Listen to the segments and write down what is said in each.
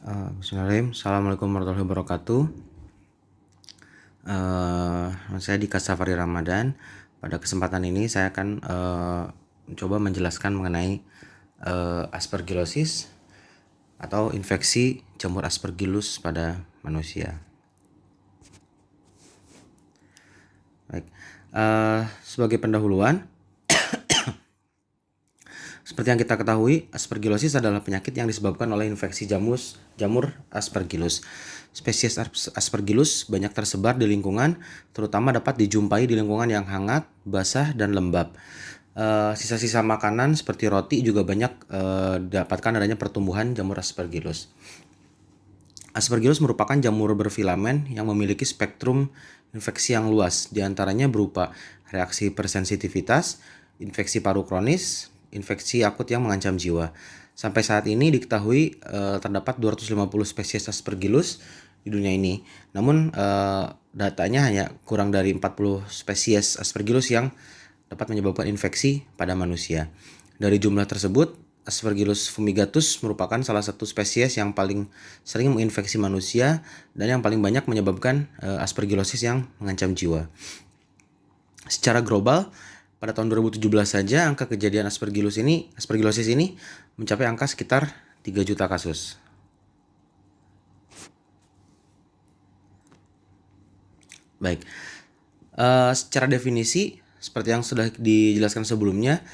Bismillahirrahmanirrahim. Assalamualaikum warahmatullahi wabarakatuh. Saya Dika Safari Ramadan. Pada kesempatan ini saya akan mencoba menjelaskan mengenai aspergillosis atau infeksi jamur aspergillus pada manusia. Baik, sebagai pendahuluan, seperti yang kita ketahui, aspergillosis adalah penyakit yang disebabkan oleh infeksi jamur aspergillus. Spesies aspergillus banyak tersebar di lingkungan, terutama dapat dijumpai di lingkungan yang hangat, basah, dan lembab. Sisa-sisa makanan seperti roti juga banyak dapatkan adanya pertumbuhan jamur aspergillus. Aspergillus merupakan jamur berfilamen yang memiliki spektrum infeksi yang luas, diantaranya berupa reaksi hipersensitivitas, infeksi paru kronis, infeksi akut yang mengancam jiwa. Sampai saat ini diketahui terdapat 250 spesies aspergillus di dunia ini. Namun datanya hanya kurang dari 40 spesies aspergillus yang dapat menyebabkan infeksi pada manusia. Dari jumlah tersebut, Aspergillus fumigatus merupakan salah satu spesies yang paling sering menginfeksi manusia dan yang paling banyak menyebabkan aspergillosis yang mengancam jiwa. Secara global, pada tahun 2017 saja angka kejadian aspergillosis ini mencapai angka sekitar 3 juta kasus. Baik, secara definisi seperti yang sudah dijelaskan sebelumnya,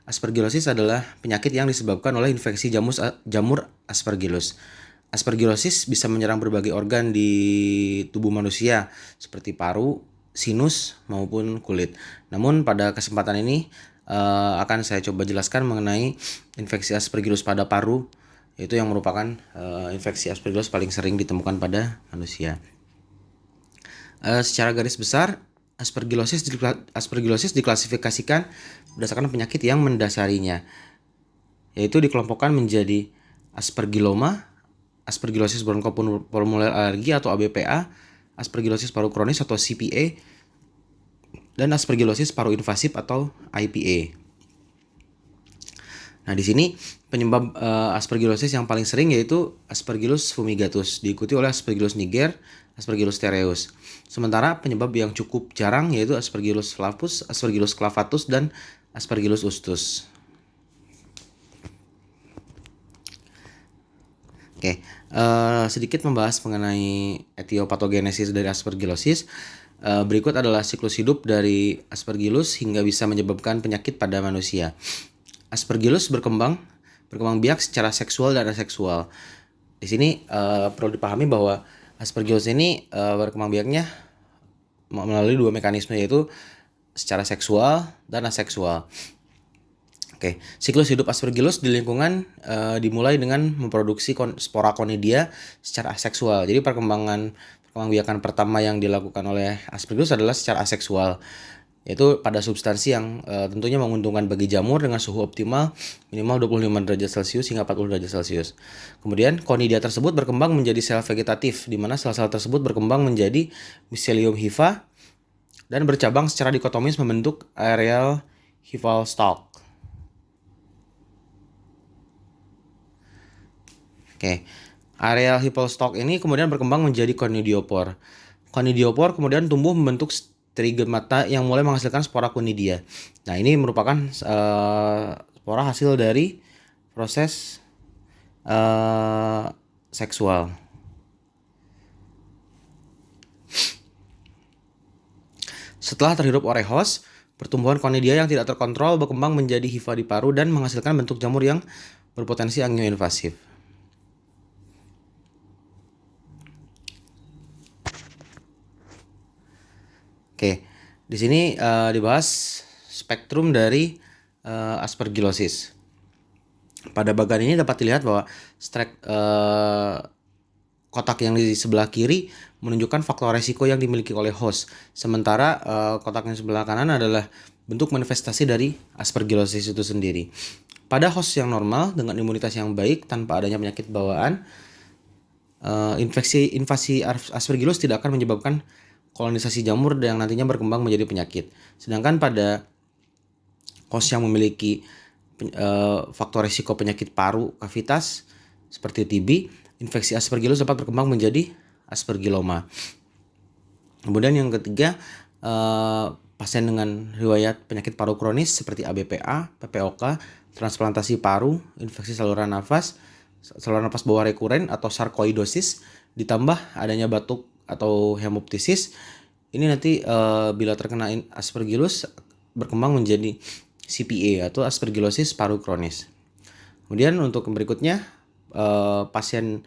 aspergillosis adalah penyakit yang disebabkan oleh infeksi jamur aspergillus. Aspergillosis bisa menyerang berbagai organ di tubuh manusia seperti paru, sinus, maupun kulit. Namun pada kesempatan ini akan saya coba jelaskan mengenai infeksi aspergillus pada paru, yaitu yang merupakan infeksi aspergillus paling sering ditemukan pada manusia. Secara garis besar, Aspergillosis diklasifikasikan berdasarkan penyakit yang mendasarinya, yaitu dikelompokkan menjadi aspergilloma, aspergillosis bronchopulmonar alergi atau ABPA, aspergillosis paru kronis atau CPA, dan aspergillosis paru invasif atau IPA. Nah, di sini penyebab aspergillosis yang paling sering yaitu Aspergillus fumigatus, diikuti oleh Aspergillus niger, Aspergillus terreus. Sementara penyebab yang cukup jarang yaitu Aspergillus flavus, Aspergillus clavatus, dan Aspergillus ustus. Oke, sedikit membahas mengenai etiopatogenesis dari aspergillosis. Berikut adalah siklus hidup dari Aspergillus hingga bisa menyebabkan penyakit pada manusia. Aspergillus berkembang biak secara seksual dan aseksual. Di sini perlu dipahami bahwa Aspergillus ini berkembang biaknya melalui dua mekanisme, yaitu secara seksual dan aseksual. Oke, siklus hidup Aspergillus di lingkungan dimulai dengan memproduksi spora conidia secara aseksual. Jadi perkembangan biakan pertama yang dilakukan oleh Aspergillus adalah secara aseksual, yaitu pada substansi yang tentunya menguntungkan bagi jamur dengan suhu optimal minimal 25 derajat Celcius hingga 40 derajat Celcius. Kemudian conidia tersebut berkembang menjadi sel vegetatif, di mana sel-sel tersebut berkembang menjadi mycelium hifa dan bercabang secara dikotomis membentuk aerial hival stalk. Oke, aerial hival stalk ini kemudian berkembang menjadi conidiopor. Conidiopor kemudian tumbuh membentuk trigomata yang mulai menghasilkan spora conidia. Nah, ini merupakan spora hasil dari proses seksual. Setelah terhirup oleh host, pertumbuhan conidia yang tidak terkontrol berkembang menjadi hifa di paru dan menghasilkan bentuk jamur yang berpotensi angioinvasif. Oke, di sini dibahas spektrum dari aspergillosis. Pada bagian ini dapat dilihat bahwa kotak yang di sebelah kiri menunjukkan faktor resiko yang dimiliki oleh host, sementara kotak yang sebelah kanan adalah bentuk manifestasi dari aspergillosis itu sendiri. Pada host yang normal dengan imunitas yang baik tanpa adanya penyakit bawaan, invasi aspergillus tidak akan menyebabkan kolonisasi jamur yang nantinya berkembang menjadi penyakit. Sedangkan pada host yang memiliki faktor risiko penyakit paru kavitas seperti TB, infeksi Aspergillus dapat berkembang menjadi Aspergilloma. Kemudian yang ketiga, pasien dengan riwayat penyakit paru kronis seperti ABPA, PPOK, transplantasi paru, infeksi saluran nafas bawah rekuren atau sarkoidosis, ditambah adanya batuk atau hemoptisis. Ini nanti bila terkena Aspergillus berkembang menjadi CPA atau aspergillosis paru kronis. Kemudian untuk yang berikutnya, pasien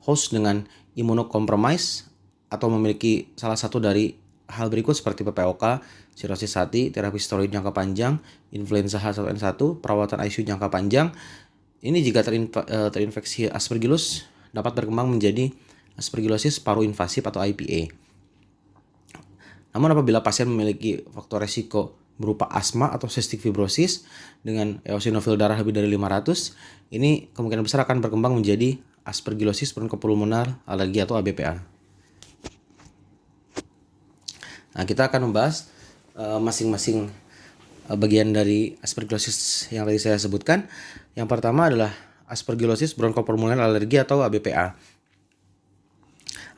host dengan imunokompromis atau memiliki salah satu dari hal berikut seperti PPOK, sirosis hati, terapi steroid jangka panjang, influenza H1N1, perawatan ICU jangka panjang. Ini jika terinfeksi Aspergillus dapat berkembang menjadi aspergillosis paru invasif atau IPA. Namun apabila pasien memiliki faktor resiko berupa asma atau cystic fibrosis dengan eosinofil darah lebih dari 500, ini kemungkinan besar akan berkembang menjadi aspergillosis bronchopulmonar alergi atau ABPA. Nah, kita akan membahas masing-masing bagian dari aspergillosis yang tadi saya sebutkan. Yang pertama adalah aspergillosis bronchopulmonar alergi atau ABPA.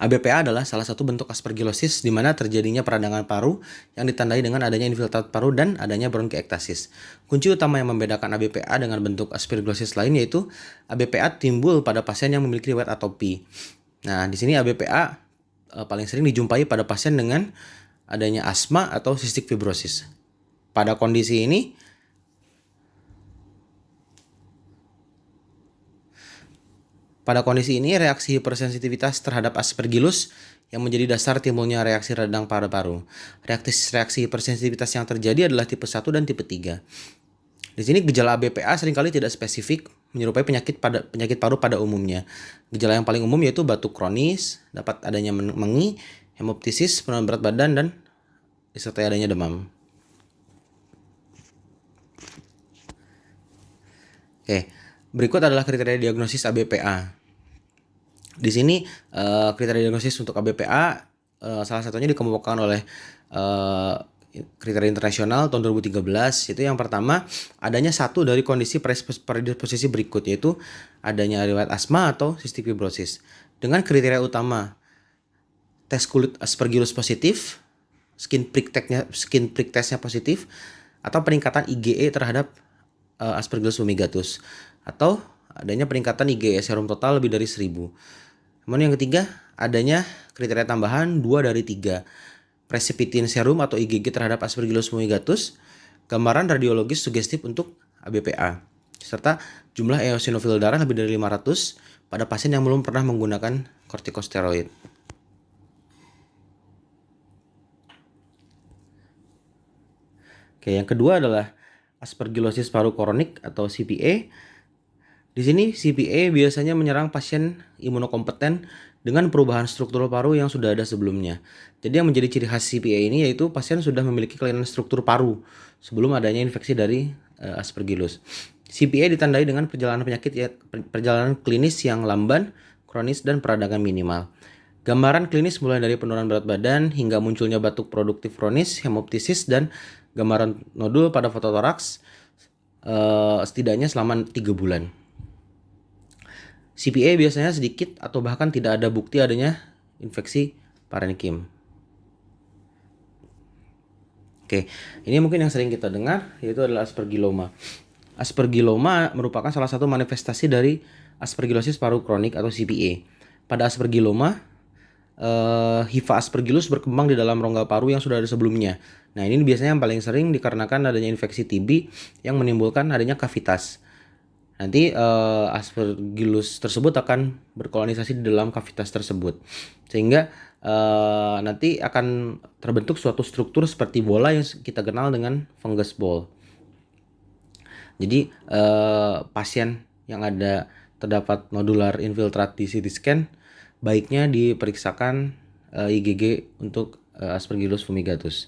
ABPA adalah salah satu bentuk aspergillosis di mana terjadinya peradangan paru yang ditandai dengan adanya infiltrat paru dan adanya bronkiektasis. Kunci utama yang membedakan ABPA dengan bentuk aspergillosis lain yaitu ABPA timbul pada pasien yang memiliki riwayat atopi. Nah, di sini ABPA paling sering dijumpai pada pasien dengan adanya asma atau cystic fibrosis. Pada kondisi ini, reaksi hipersensitivitas terhadap Aspergillus yang menjadi dasar timbulnya reaksi radang paru-paru. Reaksi hipersensitivitas yang terjadi adalah tipe 1 dan tipe 3. Di sini gejala ABPA seringkali tidak spesifik, menyerupai penyakit paru pada umumnya. Gejala yang paling umum yaitu batuk kronis, dapat adanya mengi, hemoptisis, penurunan berat badan, dan disertai adanya demam. Oke, berikut adalah kriteria diagnosis ABPA. Di sini kriteria diagnosis untuk ABPA salah satunya dikemukakan oleh kriteria internasional tahun 2013. Itu yang pertama, adanya satu dari kondisi predisposisi berikut, yaitu adanya riwayat asma atau cystic fibrosis. Dengan kriteria utama tes kulit Aspergillus positif, skin prick testnya positif, atau peningkatan IgE terhadap Aspergillus fumigatus, atau adanya peningkatan IgE serum total lebih dari 1000. Kemudian yang ketiga, adanya kriteria tambahan 2 dari 3, precipitin serum atau IgG terhadap Aspergillus fumigatus, gambaran radiologis sugestif untuk ABPA, serta jumlah eosinofil darah lebih dari 500 pada pasien yang belum pernah menggunakan kortikosteroid. Oke, yang kedua adalah aspergillosis paru kronik atau CPA. Di sini CPA biasanya menyerang pasien imunokompeten dengan perubahan struktur paru yang sudah ada sebelumnya. Jadi yang menjadi ciri khas CPA ini yaitu pasien sudah memiliki kelainan struktur paru sebelum adanya infeksi dari Aspergillus. CPA ditandai dengan perjalanan klinis yang lamban, kronis, dan peradangan minimal. Gambaran klinis mulai dari penurunan berat badan hingga munculnya batuk produktif kronis, hemoptisis, dan gambaran nodul pada fototoraks setidaknya selama 3 bulan. CPA biasanya sedikit atau bahkan tidak ada bukti adanya infeksi parenchyma. Oke, ini mungkin yang sering kita dengar yaitu adalah Aspergilloma. Aspergilloma merupakan salah satu manifestasi dari aspergillosis paru kronik atau CPA. Pada Aspergilloma, hifa Aspergillus berkembang di dalam rongga paru yang sudah ada sebelumnya. Nah, ini biasanya yang paling sering dikarenakan adanya infeksi TB yang menimbulkan adanya kavitas. Nanti Aspergillus tersebut akan berkolonisasi di dalam kavitas tersebut, sehingga nanti akan terbentuk suatu struktur seperti bola yang kita kenal dengan fungus ball. Jadi pasien yang terdapat nodular infiltrat di CT scan baiknya diperiksakan IgG untuk Aspergillus fumigatus.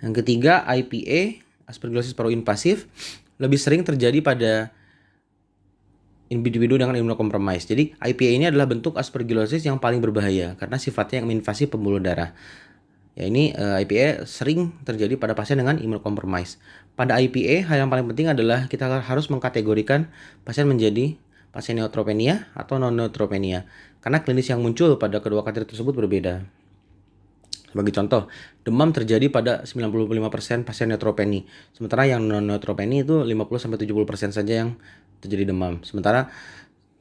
Yang ketiga, IPA, aspergillosis paru invasif, lebih sering terjadi pada individu dengan imunokompromis. Jadi IPA ini adalah bentuk aspergillosis yang paling berbahaya karena sifatnya yang menginvasi pembuluh darah. Ya ini IPA sering terjadi pada pasien dengan imunokompromis. Pada IPA, hal yang paling penting adalah kita harus mengkategorikan pasien menjadi pasien neutropenia atau non-neutropenia. Karena klinis yang muncul pada kedua kategori tersebut berbeda. Sebagai contoh, demam terjadi pada 95% pasien neutropeni. Sementara yang non-neutropeni itu 50-70% saja yang terjadi demam. Sementara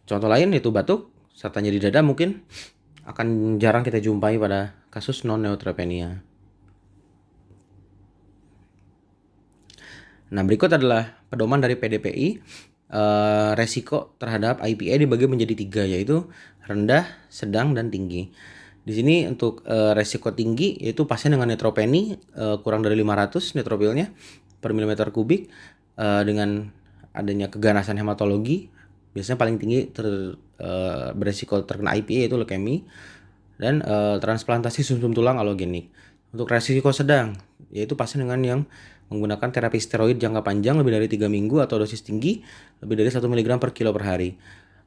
contoh lain yaitu batuk serta nyeri dada mungkin akan jarang kita jumpai pada kasus non-neutropenia. Nah, berikut adalah pedoman dari PDPI. Resiko terhadap IPA dibagi menjadi 3, yaitu rendah, sedang, dan tinggi. Di sini untuk resiko tinggi yaitu pasien dengan neutropeni kurang dari 500 neutrophilnya per milimeter kubik dengan adanya keganasan hematologi. Biasanya paling tinggi beresiko terkena IPA yaitu leukemi dan transplantasi sumsum tulang alogenik. Untuk resiko sedang yaitu pasien dengan yang menggunakan terapi steroid jangka panjang lebih dari 3 minggu atau dosis tinggi lebih dari 1 mg per kilo per hari.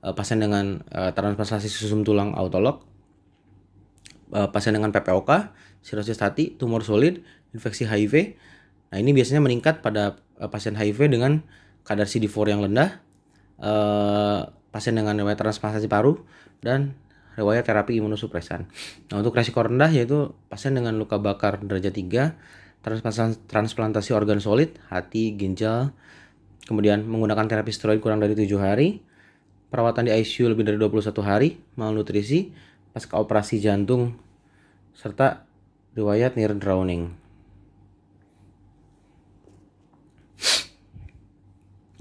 Pasien dengan transplantasi sumsum tulang autolog, pasien dengan PPOK, sirosis hati, tumor solid, infeksi HIV. Nah, ini biasanya meningkat pada pasien HIV dengan kadar CD4 yang rendah, pasien dengan riwayat transplantasi paru, dan riwayat terapi imunosupresan. Nah, untuk resiko rendah yaitu pasien dengan luka bakar derajat 3, transplantasi organ solid, hati, ginjal, kemudian menggunakan terapi steroid kurang dari 7 hari, perawatan di ICU lebih dari 21 hari, malnutrisi, pasca operasi jantung, serta riwayat near drowning.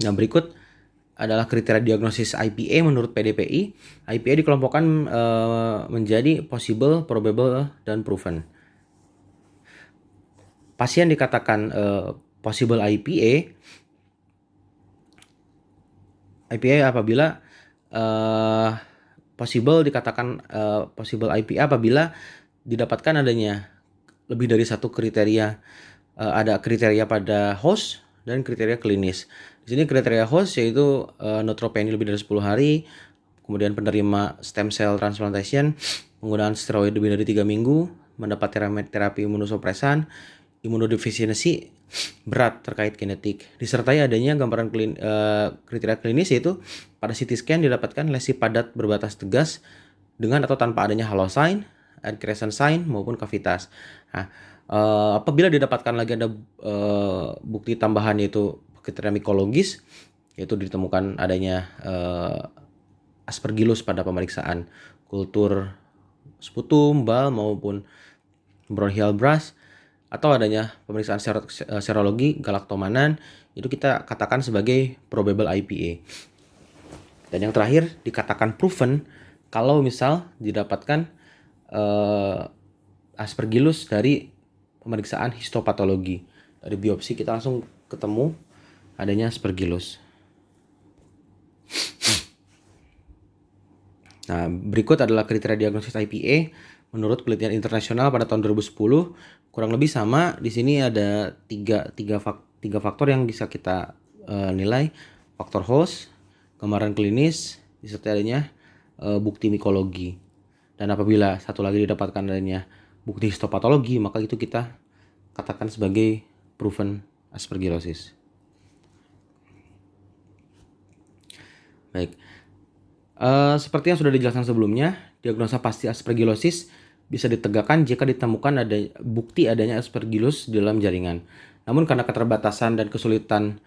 Nah, berikut adalah kriteria diagnosis IPA menurut PDPI. IPA dikelompokkan menjadi possible, probable, dan proven. Pasien dikatakan possible IPA apabila possible dikatakan possible IPA apabila didapatkan adanya lebih dari satu kriteria, ada kriteria pada host dan kriteria klinis. Di sini kriteria host yaitu neutropenia lebih dari 10 hari, kemudian penerima stem cell transplantation, penggunaan steroid lebih dari 3 minggu, mendapat terapi imunosupresan, imunodefisiensi berat terkait genetik. Disertai adanya gambaran kriteria klinis yaitu pada CT scan didapatkan lesi padat berbatas tegas dengan atau tanpa adanya halo sign, crescent sign maupun kavitas. Nah, apabila didapatkan lagi ada bukti tambahan yaitu kriteria mikologis, yaitu ditemukan adanya Aspergillus pada pemeriksaan kultur sputum, bal maupun bronchial brush, atau adanya pemeriksaan serologi galaktomanan, itu kita katakan sebagai probable IPA. Dan yang terakhir dikatakan proven kalau misal didapatkan Aspergillus dari pemeriksaan histopatologi. Dari biopsi kita langsung ketemu adanya Aspergillus. Nah, berikut adalah kriteria diagnosis IPA menurut penelitian internasional pada tahun 2010. Kurang lebih sama. Di sini ada tiga faktor yang bisa kita nilai: faktor host, gambaran klinis, disertai adanya bukti mikologi. Dan apabila satu lagi didapatkan adanya bukti histopatologi, maka itu kita katakan sebagai proven aspergillosis. Baik. Seperti yang sudah dijelaskan sebelumnya, diagnosa pasti aspergillosis bisa ditegakkan jika ditemukan ada bukti adanya Aspergillus di dalam jaringan. Namun karena keterbatasan dan kesulitan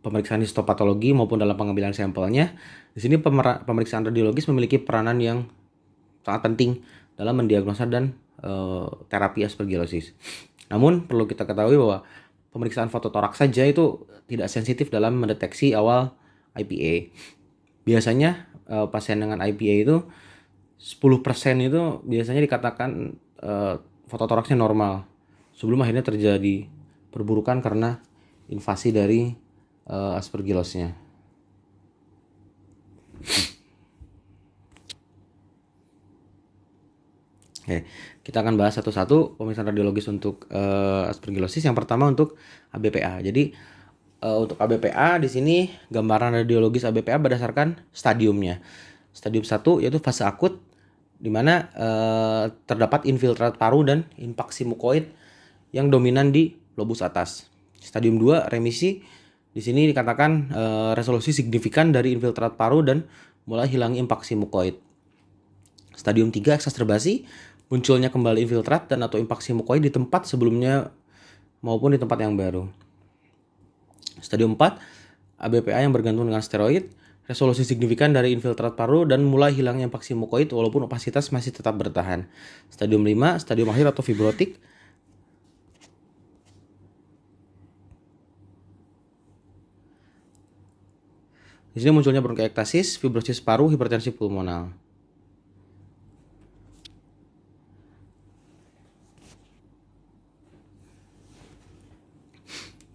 pemeriksaan histopatologi maupun dalam pengambilan sampelnya, di sini pemeriksaan radiologis memiliki peranan yang sangat penting dalam mendiagnosa dan terapi aspergillosis. Namun perlu kita ketahui bahwa pemeriksaan fototoraks saja itu tidak sensitif dalam mendeteksi awal IPA. Biasanya pasien dengan IPA itu 10% itu biasanya dikatakan fototoraksnya normal sebelum akhirnya terjadi perburukan karena invasi dari Aspergillosnya. Oke, kita akan bahas satu-satu pemeriksaan radiologis untuk Aspergillosis. Yang pertama untuk ABPA. Jadi untuk ABPA di sini gambaran radiologis ABPA berdasarkan stadiumnya. Stadium 1 yaitu fase akut di mana terdapat infiltrat paru dan impaksi mukoid yang dominan di lobus atas. Stadium 2 remisi, di sini dikatakan resolusi signifikan dari infiltrat paru dan mulai hilang impaksi mukoid. Stadium 3 eksasterbasi, munculnya kembali infiltrat dan atau impaksi mukoid di tempat sebelumnya maupun di tempat yang baru. Stadium 4 ABPA yang bergantung dengan steroid, resolusi signifikan dari infiltrat paru dan mulai hilangnya impaksi mukoid walaupun opasitas masih tetap bertahan. Stadium 5, stadium akhir atau fibrotik. Di sini munculnya bronkiektasis, fibrosis paru, hipertensi pulmonal.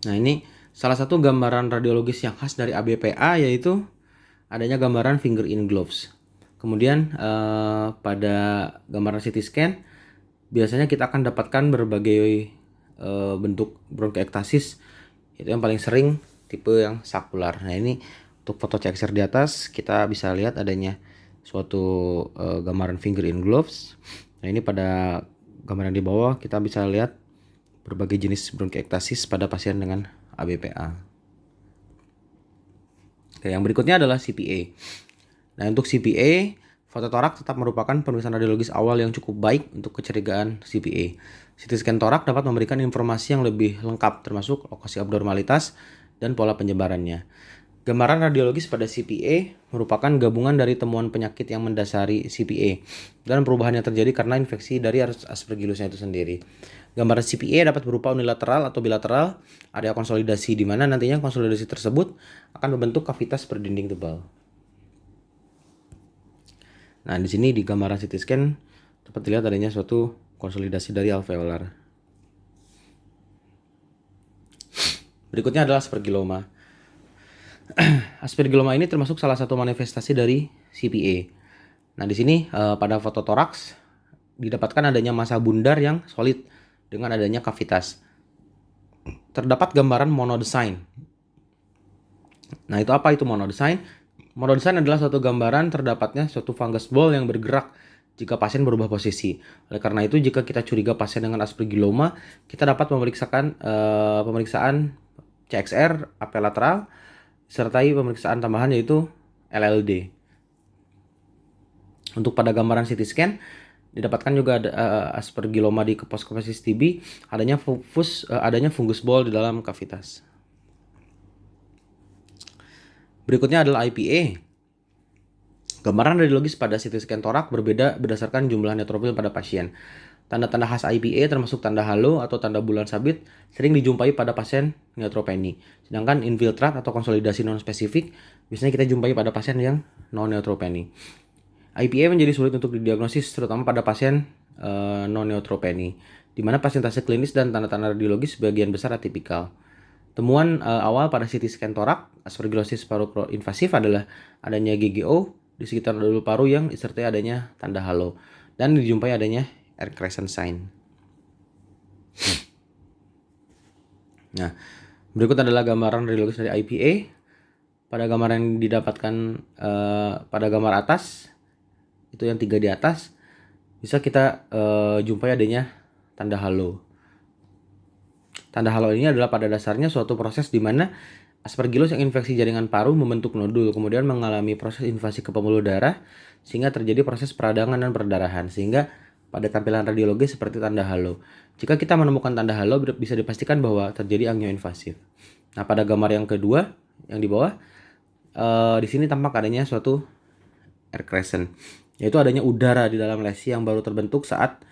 Nah, ini salah satu gambaran radiologis yang khas dari ABPA yaitu adanya gambaran finger in gloves. Kemudian pada gambaran CT scan biasanya kita akan dapatkan berbagai bentuk bronkiektasis. Itu yang paling sering tipe yang sakular. Nah, ini untuk foto CXR di atas kita bisa lihat adanya suatu gambaran finger in gloves. Nah, ini pada gambaran di bawah kita bisa lihat berbagai jenis bronkiektasis pada pasien dengan ABPA. Oke, yang berikutnya adalah CPA. Nah, untuk CPA, foto torak tetap merupakan pemeriksaan radiologis awal yang cukup baik untuk kecurigaan CPA. CT scan torak dapat memberikan informasi yang lebih lengkap termasuk lokasi abnormalitas dan pola penyebarannya. Gambaran radiologis pada CPA merupakan gabungan dari temuan penyakit yang mendasari CPA dan perubahan yang terjadi karena infeksi dari Aspergillusnya itu sendiri. Gambaran CPA dapat berupa unilateral atau bilateral, area konsolidasi di mana nantinya konsolidasi tersebut akan membentuk kavitas berdinding tebal. Nah, di sini di gambaran CT scan dapat dilihat adanya suatu konsolidasi dari alveolar. Berikutnya adalah aspergilloma. Aspergilloma ini termasuk salah satu manifestasi dari CPA. Nah, di sini pada foto toraks didapatkan adanya massa bundar yang solid dengan adanya kavitas. Terdapat gambaran monodesign. Nah, itu apa itu monodesign? Monodesign adalah suatu gambaran terdapatnya suatu fungus ball yang bergerak jika pasien berubah posisi. Oleh karena itu, jika kita curiga pasien dengan aspergilloma, kita dapat pemeriksaan CXR apelateral sertai pemeriksaan tambahan yaitu LLD. Untuk pada gambaran CT scan didapatkan juga ada aspergilloma di post-capacitis TB, adanya fungus ball di dalam kavitas. Berikutnya adalah IPA. Gambaran radiologis pada CT scan torak berbeda berdasarkan jumlah neutropil pada pasien. Tanda-tanda khas IPA termasuk tanda halo atau tanda bulan sabit sering dijumpai pada pasien neutropeni. Sedangkan infiltrat atau konsolidasi non-spesifik biasanya kita jumpai pada pasien yang non-neutropeni. IPA menjadi sulit untuk didiagnosis terutama pada pasien non-neutropeni, di mana presentasi klinis dan tanda-tanda radiologis sebagian besar atipikal. Temuan awal pada CT scan torak aspergillosis paru invasif adalah adanya GGO di sekitar dodol paru yang disertai adanya tanda halo dan dijumpai adanya air crescent sign. Nah, berikut adalah gambaran radiologis dari IPA. Pada gambaran yang didapatkan pada gambar atas, itu yang 3 di atas, bisa kita jumpai adanya tanda halo. Tanda halo ini adalah pada dasarnya suatu proses di mana Aspergillus yang infeksi jaringan paru membentuk nodul, kemudian mengalami proses invasi ke pembuluh darah sehingga terjadi proses peradangan dan perdarahan, sehingga pada tampilan radiologis seperti tanda halo. Jika kita menemukan tanda halo, bisa dipastikan bahwa terjadi angioinvasif. Nah, pada gambar yang kedua, yang di bawah, di sini tampak adanya suatu air crescent, yaitu adanya udara di dalam lesi yang baru terbentuk saat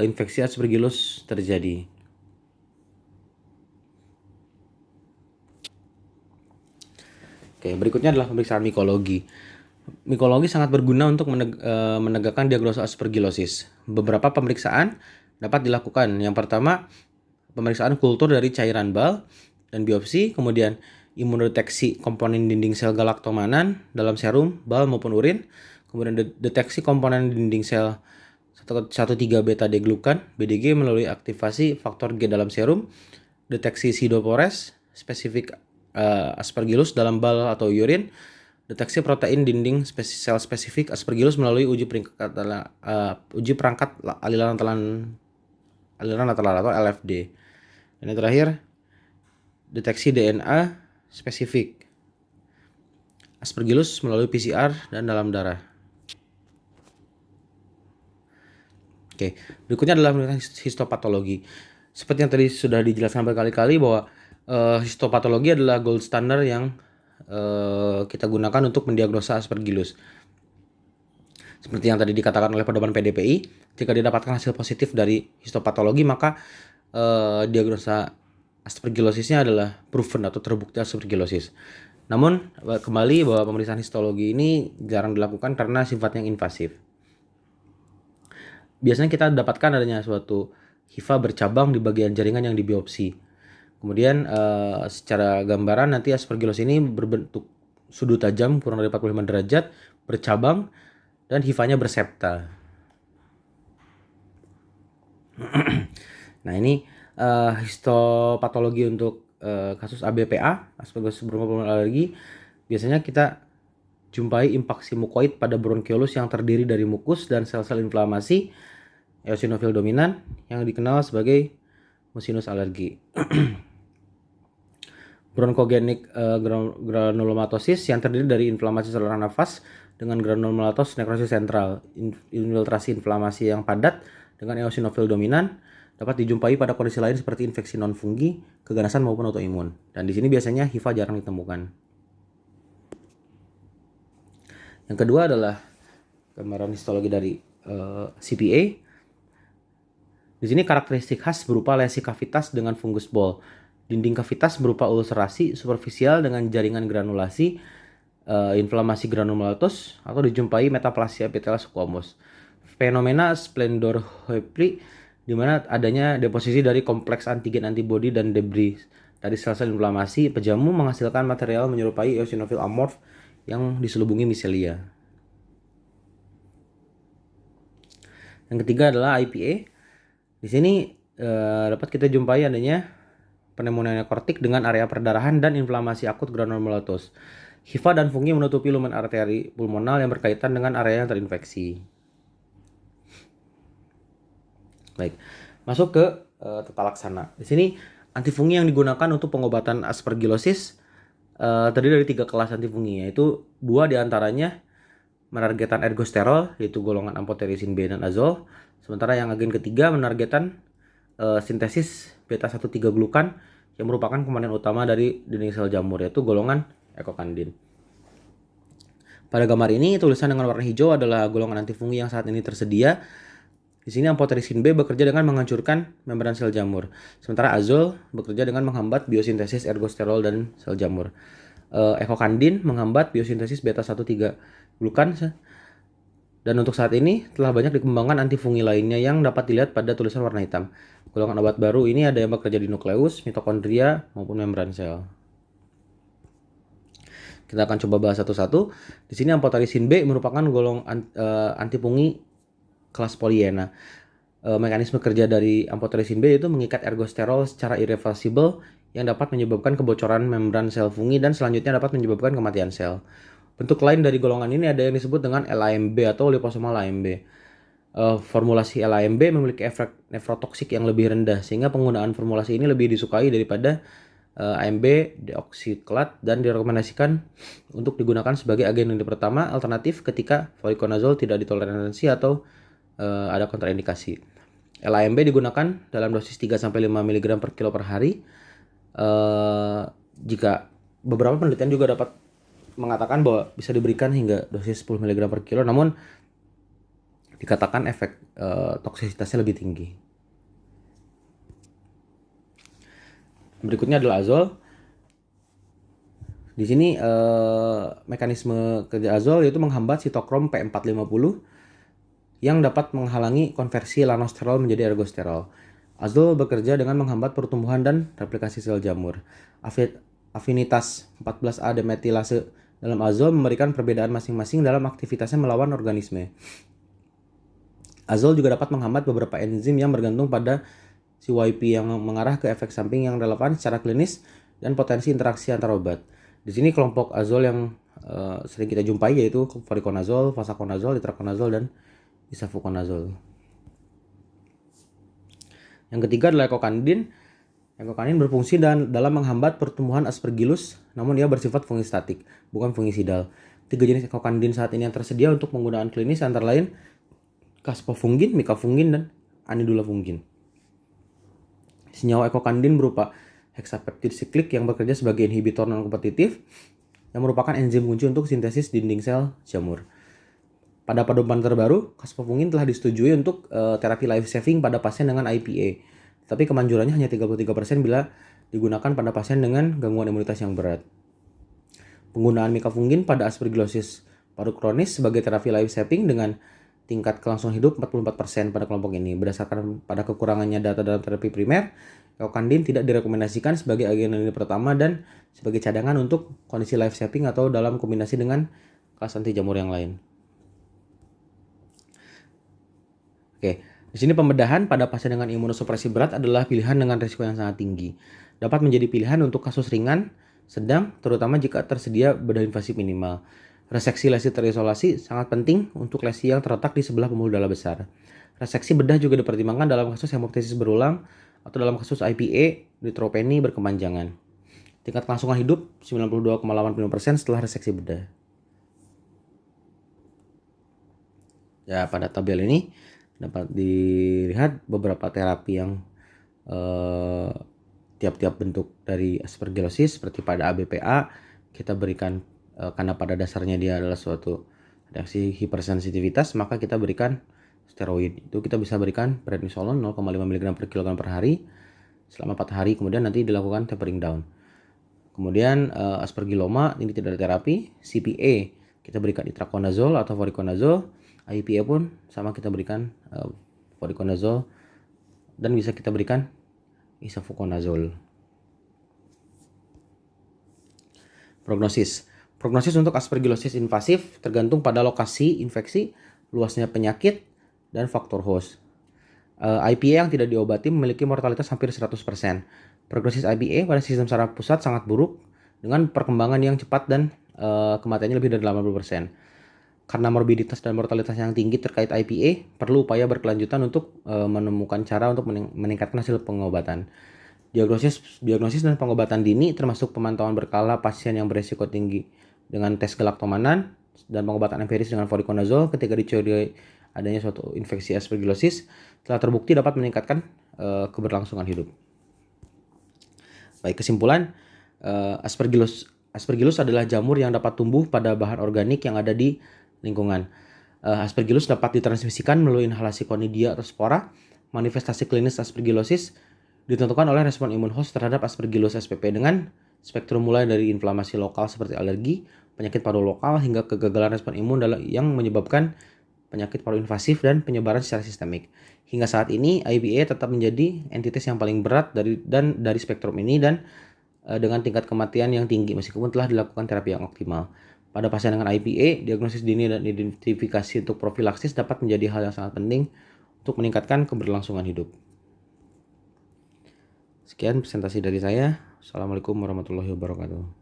infeksi Aspergillus terjadi. Oke, berikutnya adalah pemeriksaan mikologi. Mikologi sangat berguna untuk menegakkan diagnosa aspergillosis. Beberapa pemeriksaan dapat dilakukan. Yang pertama, pemeriksaan kultur dari cairan bal dan biopsi, kemudian imunodeteksi komponen dinding sel galaktomanan dalam serum, bal maupun urin, kemudian deteksi komponen dinding sel 1,3 beta deglukan BDG melalui aktivasi faktor G dalam serum, deteksi pseudopores spesifik Aspergillus dalam bal atau urin, Deteksi protein dinding sel spesifik Aspergillus melalui uji perangkat aliran lateral atau LFD. Dan yang terakhir, deteksi DNA spesifik Aspergillus melalui PCR dan dalam darah. Oke, berikutnya adalah histopatologi. Seperti yang tadi sudah dijelaskan berkali-kali bahwa histopatologi adalah gold standard yang kita gunakan untuk mendiagnosa Aspergillus. Seperti yang tadi dikatakan oleh pedoman PDPI, jika didapatkan hasil positif dari histopatologi, maka diagnosa aspergillosisnya adalah proven atau terbukti aspergillosis. Namun kembali bahwa pemeriksaan histologi ini jarang dilakukan karena sifatnya invasif. Biasanya kita dapatkan adanya suatu hifa bercabang di bagian jaringan yang dibiopsi. Kemudian secara gambaran nanti aspergillosis ini berbentuk sudut tajam kurang dari 45 derajat, bercabang, dan hifanya bersepta. Nah ini histopatologi untuk kasus ABPA, Aspergillosis bronchopulmonar alergi. Biasanya kita jumpai impaksi mukoid pada bronkiolus yang terdiri dari mukus dan sel-sel inflamasi eosinofil dominan yang dikenal sebagai mucinous alergi. Bronchogenic granulomatosis yang terdiri dari inflamasi saluran nafas dengan granulomatos nekrosis sentral, infiltrasi inflamasi yang padat dengan eosinofil dominan dapat dijumpai pada kondisi lain seperti infeksi non-fungi, keganasan maupun autoimun. Dan di sini biasanya HIV jarang ditemukan. Yang kedua adalah gambaran histologi dari CPA. Di sini karakteristik khas berupa lesi kavitas dengan fungus ball. Dinding kavitas berupa ulcerasi superficial dengan jaringan granulasi, inflamasi granulomatosis atau dijumpai metaplasia epithelial squamous. Fenomena Splendor-Hoepli di mana adanya deposisi dari kompleks antigen antibodi dan debris dari sel-sel inflamasi pejamu menghasilkan material menyerupai eosinofil amorf yang diselubungi micelia. Yang ketiga adalah IPA. Di sini dapat kita jumpai adanya pneumonia nekortik dengan area perdarahan dan inflamasi akut granulomatosis. HIV dan fungi menutupi lumen arteri pulmonal yang berkaitan dengan area yang terinfeksi. Baik, masuk ke tata laksana. Di sini antifungi yang digunakan untuk pengobatan aspergillosis terdiri dari 3 kelas antifungi, yaitu 2 diantaranya menargetkan ergosterol, yaitu golongan amphotericin B dan azol. Sementara yang agen ketiga menargetkan sintesis beta 1,3 glukan yang merupakan komponen utama dari dinding sel jamur, yaitu golongan ekokandin. Pada gambar ini tulisan dengan warna hijau adalah golongan antifungi yang saat ini tersedia. Di sini amphotericin B bekerja dengan menghancurkan membran sel jamur, sementara azol bekerja dengan menghambat biosintesis ergosterol dan sel jamur. Ekokandin menghambat biosintesis beta 1,3 glukan. Dan untuk saat ini telah banyak dikembangkan antifungi lainnya yang dapat dilihat pada tulisan warna hitam. Golongan obat baru ini ada yang bekerja di nukleus, mitokondria, maupun membran sel. Kita akan coba bahas satu-satu. Di sini amphotericin B merupakan golongan antifungi kelas polyena. Mekanisme kerja dari amphotericin B itu mengikat ergosterol secara irreversible yang dapat menyebabkan kebocoran membran sel fungi dan selanjutnya dapat menyebabkan kematian sel. Bentuk lain dari golongan ini ada yang disebut dengan LAMB atau liposomal AMB. Formulasi LAMB memiliki efek nefrotoksik yang lebih rendah sehingga penggunaan formulasi ini lebih disukai daripada AMB deoxyklat dan direkomendasikan untuk digunakan sebagai agen lini pertama alternatif ketika voriconazole tidak ditoleransi atau ada kontraindikasi. LAMB digunakan dalam dosis 3-5 mg per kilo per hari. Jika beberapa penelitian juga dapat mengatakan bahwa bisa diberikan hingga dosis 10 mg per kilo, namun dikatakan efek toksisitasnya lebih tinggi. Berikutnya adalah azol. Di sini mekanisme kerja azol yaitu menghambat sitokrom P450 yang dapat menghalangi konversi lanosterol menjadi ergosterol. Azol bekerja dengan menghambat pertumbuhan dan replikasi sel jamur. Afinitas 14A demetilase dalam azol memberikan perbedaan masing-masing dalam aktivitasnya melawan organisme. Azol juga dapat menghambat beberapa enzim yang bergantung pada CYP yang mengarah ke efek samping yang relevan secara klinis dan potensi interaksi antar obat. Di sini kelompok azol yang sering kita jumpai, yaitu voriconazole, posaconazole, itraconazole, dan isavuconazole. Yang ketiga adalah ekokandin. Ekokandin berfungsi dalam menghambat pertumbuhan Aspergillus, namun ia bersifat fungistatik, bukan fungisidal. 3 jenis ekokandin saat ini yang tersedia untuk penggunaan klinis antara lain caspofungin, mikafungin, dan anidulafungin. Senyawa ekokandin berupa hexapeptid siklik yang bekerja sebagai inhibitor non-kompetitif yang merupakan enzim kunci untuk sintesis dinding sel jamur. Pada pedoman terbaru, caspofungin telah disetujui untuk terapi life saving pada pasien dengan IPA. Tapi kemanjurannya hanya 33% bila digunakan pada pasien dengan gangguan imunitas yang berat. Penggunaan mikafungin pada aspergillosis paru kronis sebagai terapi life saving dengan tingkat kelangsungan hidup 44% pada kelompok ini. Berdasarkan pada kekurangannya data dalam terapi primer, ekokandin tidak direkomendasikan sebagai agen lini pertama dan sebagai cadangan untuk kondisi life saving atau dalam kombinasi dengan kelas anti jamur yang lain. Oke, di sini pembedahan pada pasien dengan imunosupresi berat adalah pilihan dengan risiko yang sangat tinggi. Dapat menjadi pilihan untuk kasus ringan, sedang, terutama jika tersedia bedah invasif minimal. Reseksi lesi terisolasi sangat penting untuk lesi yang terletak di sebelah pembuluh darah besar. Reseksi bedah juga dipertimbangkan dalam kasus hemoptysis berulang atau dalam kasus IPA, neutropeni berkepanjangan. Tingkat kelangsungan hidup 92,85% setelah reseksi bedah. Ya, pada tabel ini dapat dilihat beberapa terapi yang tiap-tiap bentuk dari aspergillosis. Seperti pada ABPA kita berikan karena pada dasarnya dia adalah suatu reaksi hipersensitivitas, maka kita berikan steroid. Itu kita bisa berikan prednisolon 0,5 mg per kilogram per hari selama 4 hari, kemudian nanti dilakukan tapering down. Kemudian aspergilloma ini tidak ada terapi. CPA kita berikan itraconazole atau voriconazole. IPA pun sama, kita berikan voriconazole dan bisa kita berikan isavuconazole. Prognosis untuk aspergillosis invasif tergantung pada lokasi infeksi, luasnya penyakit, dan faktor host. IPA yang tidak diobati memiliki mortalitas hampir 100%. Prognosis IPA pada sistem saraf pusat sangat buruk dengan perkembangan yang cepat dan kematiannya lebih dari 80%. Karena morbiditas dan mortalitas yang tinggi terkait IPA, perlu upaya berkelanjutan untuk menemukan cara untuk meningkatkan hasil pengobatan. Diagnosis dan pengobatan dini termasuk pemantauan berkala pasien yang beresiko tinggi dengan tes galaktomanan dan pengobatan empiris dengan voriconazole ketika dicurigai adanya suatu infeksi aspergillosis telah terbukti dapat meningkatkan keberlangsungan hidup. Baik, kesimpulan, Aspergillus adalah jamur yang dapat tumbuh pada bahan organik yang ada di lingkungan. Aspergillus dapat ditransmisikan melalui inhalasi conidia atau spora. Manifestasi klinis aspergillosis ditentukan oleh respon imun host terhadap Aspergillus spp dengan spektrum mulai dari inflamasi lokal seperti alergi, penyakit paru lokal, hingga kegagalan respon imun yang menyebabkan penyakit paru invasif dan penyebaran secara sistemik. Hingga saat ini, IPA tetap menjadi entitas yang paling berat dari spektrum ini dan dengan tingkat kematian yang tinggi meskipun telah dilakukan terapi yang optimal. Pada pasien dengan IPA, diagnosis dini dan identifikasi untuk profilaksis dapat menjadi hal yang sangat penting untuk meningkatkan keberlangsungan hidup. Sekian presentasi dari saya. Assalamualaikum warahmatullahi wabarakatuh.